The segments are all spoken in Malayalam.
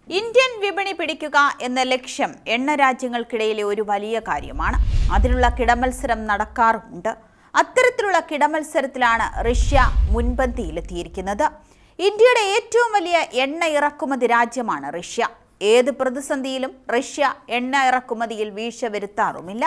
ഇന്ത്യൻ വിപണി പിടിക്കുക എന്ന ലക്ഷ്യം എണ്ണ രാജ്യങ്ങൾക്കിടയിലെ ഒരു വലിയ കാര്യമാണ്. അതിനുള്ള കിടമത്സരം നടക്കാറുമുണ്ട്. അത്തരത്തിലുള്ള കിടമത്സരത്തിലാണ് റഷ്യ മുൻപന്തിയിലെത്തിയിരിക്കുന്നത്. ഇന്ത്യയുടെ ഏറ്റവും വലിയ എണ്ണ ഇറക്കുമതി രാജ്യമാണ് റഷ്യ. ഏത് പ്രതിസന്ധിയിലും റഷ്യ എണ്ണ ഇറക്കുമതിയിൽ വീഴ്ച വരുത്താറുമില്ല.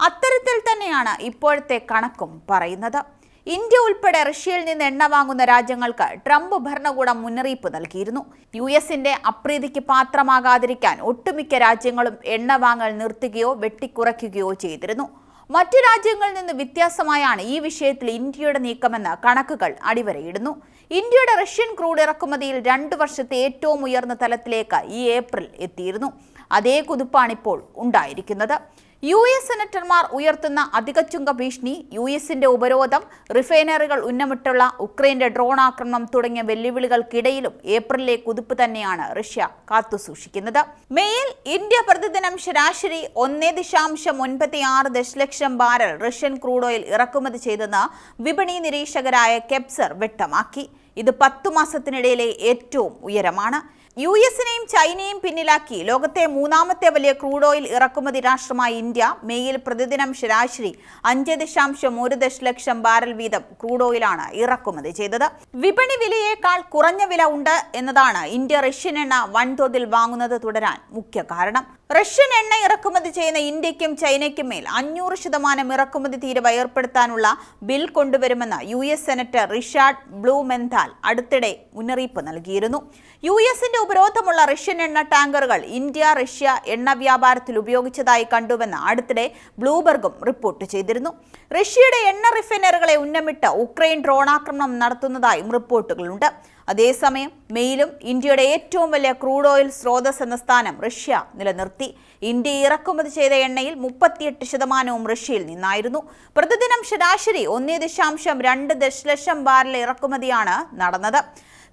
അത്തരത്തിൽ തന്നെയാണ് ഇപ്പോഴത്തെ കണക്കും പറയുന്നത്. ഇന്ത്യ ഉൾപ്പെടെ റഷ്യയിൽ നിന്ന് എണ്ണ വാങ്ങുന്ന രാജ്യങ്ങൾക്ക് ട്രംപ് ഭരണകൂടം മുന്നറിയിപ്പ് നൽകിയിരുന്നു. യുഎസിന്റെ അപ്രീതിക്ക് പാത്രമാകാതിരിക്കാൻ ഒട്ടുമിക്ക രാജ്യങ്ങളും എണ്ണ വാങ്ങൽ നിർത്തുകയോ വെട്ടിക്കുറയ്ക്കുകയോ ചെയ്തിരുന്നു. മറ്റു രാജ്യങ്ങളിൽ നിന്ന് വ്യത്യാസമായാണ് ഈ വിഷയത്തിൽ ഇന്ത്യയുടെ നീക്കമെന്ന് കണക്കുകൾ അടിവരയിടുന്നു. ഇന്ത്യയുടെ റഷ്യൻ ക്രൂഡ് ഇറക്കുമതിയിൽ 2 വർഷത്തെ ഏറ്റവും ഉയർന്ന തലത്തിലേക്ക് ഈ ഏപ്രിൽ എത്തിയിരുന്നു. അതേ കുതിപ്പാണിപ്പോൾ ഉണ്ടായിരിക്കുന്നത്. US സെനറ്റർമാർ ഉയർത്തുന്ന അധിക ചുങ്ക ഭീഷണി, US-ന്റെ ഉപരോധം, റിഫൈനറികൾ ഉന്നമിട്ടുള്ള ഉക്രൈന്റെ ഡ്രോൺ ആക്രമണം തുടങ്ങിയ വെല്ലുവിളികൾക്കിടയിലും ഏപ്രിലിലെ കുതിപ്പ് തന്നെയാണ് റഷ്യ കാത്തുസൂക്ഷിക്കുന്നത്. മേയിൽ ഇന്ത്യ പ്രതിദിനം ശരാശരി 1.96 ദശലക്ഷം ബാരൽ റഷ്യൻ ക്രൂഡ് ഓയിൽ ഇറക്കുമതി ചെയ്തെന്ന് വിപണി നിരീക്ഷകരായ കെപ്സർ വ്യക്തമാക്കി. ഇത് 10 മാസത്തിനിടയിലെ ഏറ്റവും ഉയരമാണ്. US-നെയും ചൈനയും പിന്നിലാക്കി ലോകത്തെ 3ാമത്തെ വലിയ ക്രൂഡ് ഓയിൽ ഇറക്കുമതി രാഷ്ട്രമായ ഇന്ത്യ മേയിൽ പ്രതിദിനം ശരാശരി 5.1 ദശലക്ഷം ബാരൽ വീതം ക്രൂഡ് ഓയിലാണ് ഇറക്കുമതി ചെയ്തത്. വിപണി വിലയേക്കാൾ കുറഞ്ഞ വില ഉണ്ട് എന്നതാണ് ഇന്ത്യ റഷ്യൻ എണ്ണ വൻതോതിൽ വാങ്ങുന്നത് തുടരാൻ മുഖ്യ കാരണം. റഷ്യൻ എണ്ണ ഇറക്കുമതി ചെയ്യുന്ന ഇന്ത്യക്കും ചൈനയ്ക്കും മേൽ 500% ഇറക്കുമതി തീരുവ ഏർപ്പെടുത്താനുള്ള ബിൽ കൊണ്ടുവരുമെന്ന് US സെനറ്റർ റിച്ചാർഡ് ബ്ലൂമെന്താൽ അടുത്തിടെ മുന്നറിയിപ്പ് നൽകിയിരുന്നു. US-ന്റെ ഉപരോധമുള്ള റഷ്യൻ എണ്ണ ടാങ്കറുകൾ ഇന്ത്യ റഷ്യ എണ്ണ വ്യാപാരത്തിൽ ഉപയോഗിച്ചതായി കണ്ടുവെന്ന് അടുത്തിടെ ബ്ലൂബർഗും റിപ്പോർട്ട് ചെയ്തിരുന്നു. റഷ്യയുടെ എണ്ണ റിഫൈനറികളെ ഉന്നമിട്ട് ഉക്രൈൻ ഡ്രോൺ ആക്രമണം നടത്തുന്നതായും റിപ്പോർട്ടുകളുണ്ട്. അതേസമയം മേയിലും ഇന്ത്യയുടെ ഏറ്റവും വലിയ ക്രൂഡ് ഓയിൽ സ്രോതസ് എന്ന സ്ഥാനം റഷ്യ നിലനിർത്തി. ഇന്ത്യ ഇറക്കുമതി ചെയ്ത എണ്ണയിൽ 38% റഷ്യയിൽ നിന്നായിരുന്നു. പ്രതിദിനം ശരാശരി 1.2 ദശലക്ഷം ബാരൽ ഇറക്കുമതിയാണ് നടന്നത്.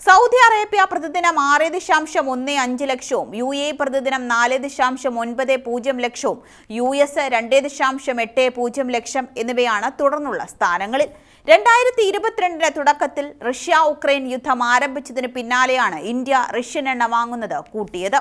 സൗദി അറേബ്യ പ്രതിദിനം 6.15 ലക്ഷവും, UAE പ്രതിദിനം 4.90 ലക്ഷവും, US 2.80 ലക്ഷം എന്നിവയാണ് തുടർന്നുള്ള സ്ഥാനങ്ങളിൽ. 2022 തുടക്കത്തിൽ റഷ്യ ഉക്രൈൻ യുദ്ധം ആരംഭിച്ചതിന് പിന്നാലെയാണ് ഇന്ത്യ റഷ്യൻ എണ്ണ വാങ്ങുന്നത് കൂട്ടിയത്.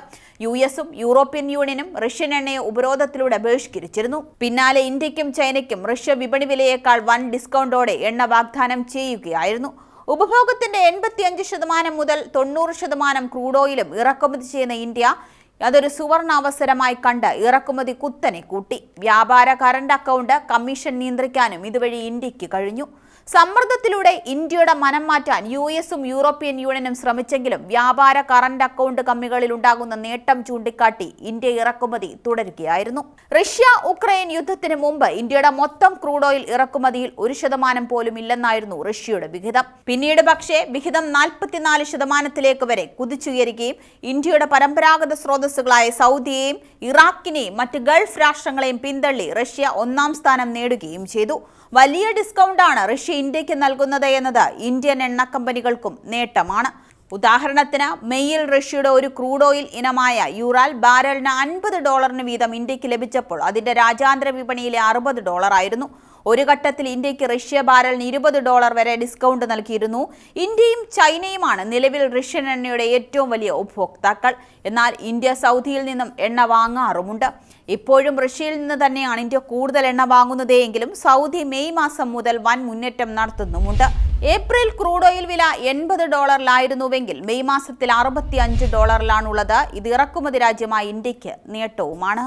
US-ഉം യൂറോപ്യൻ യൂണിയനും റഷ്യൻ എണ്ണയെ ഉപരോധത്തിലൂടെ ബഹിഷ്കരിച്ചിരുന്നു. പിന്നാലെ ഇന്ത്യക്കും ചൈനയ്ക്കും റഷ്യ വിപണി വിലയേക്കാൾ വൻ ഡിസ്കൗണ്ടോടെ എണ്ണ വാഗ്ദാനം ചെയ്യുകയായിരുന്നു. ഉപഭോഗത്തിന്റെ 85% മുതൽ 90% ക്രൂഡ് ഓയിലും ഇറക്കുമതി ചെയ്യുന്ന ഇന്ത്യ അതൊരു സുവർണ അവസരമായി കണ്ട് ഇറക്കുമതി കുത്തനെ കൂട്ടി. വ്യാപാര കറണ്ട് അക്കൗണ്ട് കമ്മീഷൻ നിയന്ത്രിക്കാനും ഇതുവഴി ഇന്ത്യക്ക് കഴിഞ്ഞു. സമ്മർദ്ദത്തിലൂടെ ഇന്ത്യയുടെ മനം മാറ്റാൻ US-ഉം യൂറോപ്യൻ യൂണിയനും ശ്രമിച്ചെങ്കിലും വ്യാപാര കറണ്ട് അക്കൗണ്ട് കമ്മികളിൽ ഉണ്ടാകുന്ന നേട്ടം ചൂണ്ടിക്കാട്ടി ഇന്ത്യ ഇറക്കുമതി തുടരുകയായിരുന്നു. റഷ്യ ഉക്രൈൻ യുദ്ധത്തിന് മുമ്പ് ഇന്ത്യയുടെ മൊത്തം ക്രൂഡ് ഓയിൽ ഇറക്കുമതിയിൽ 1% പോലും ഇല്ലെന്നായിരുന്നു റഷ്യയുടെ വിഹിതം. പിന്നീട് പക്ഷേ വിഹിതം 44% വരെ കുതിച്ചുയരുകയും ഇന്ത്യയുടെ പരമ്പരാഗത സ്രോതസ്സുകളായ സൗദിയെയും ഇറാഖിനെയും മറ്റ് ഗൾഫ് രാഷ്ട്രങ്ങളെയും പിന്തള്ളി റഷ്യ 1ാം സ്ഥാനം നേടുകയും ചെയ്തു. വലിയ ഡിസ്കൗണ്ടാണ് റഷ്യ ഇന്ത്യക്ക് നൽകുന്നത് എന്നത് ഇന്ത്യൻ എണ്ണ കമ്പനികൾക്കും നേട്ടമാണ്. ഉദാഹരണത്തിന് മേയിൽ റഷ്യയുടെ ഒരു ക്രൂഡ് ഓയിൽ ഇനമായ യൂറാൽ ബാരലിന് $50 വീതം ഇന്ത്യക്ക് ലഭിച്ചപ്പോൾ അതിന്റെ രാജ്യാന്തര വിപണിയിലെ $60 ആയിരുന്നു. ഒരു ഘട്ടത്തിൽ ഇന്ത്യക്ക് റഷ്യ ബാരലിന് $20 വരെ ഡിസ്കൗണ്ട് നൽകിയിരുന്നു. ഇന്ത്യയും ചൈനയുമാണ് നിലവിൽ റഷ്യൻ എണ്ണയുടെ ഏറ്റവും വലിയ ഉപഭോക്താക്കൾ. എന്നാൽ ഇന്ത്യ സൗദിയിൽ നിന്നും എണ്ണ വാങ്ങാറുമുണ്ട്. ഇപ്പോഴും റഷ്യയിൽ നിന്ന് തന്നെയാണ് ഇന്ത്യ കൂടുതൽ എണ്ണ വാങ്ങുന്നതെങ്കിലും സൗദി മെയ് മാസം മുതൽ വൻ മുന്നേറ്റം നടത്തുന്നുമുണ്ട്. ഏപ്രിൽ ക്രൂഡ് ഓയിൽ വില $80 മെയ് മാസത്തിൽ $65 ഇത് ഇറക്കുമതി രാജ്യമായ ഇന്ത്യക്ക് നേട്ടവുമാണ്.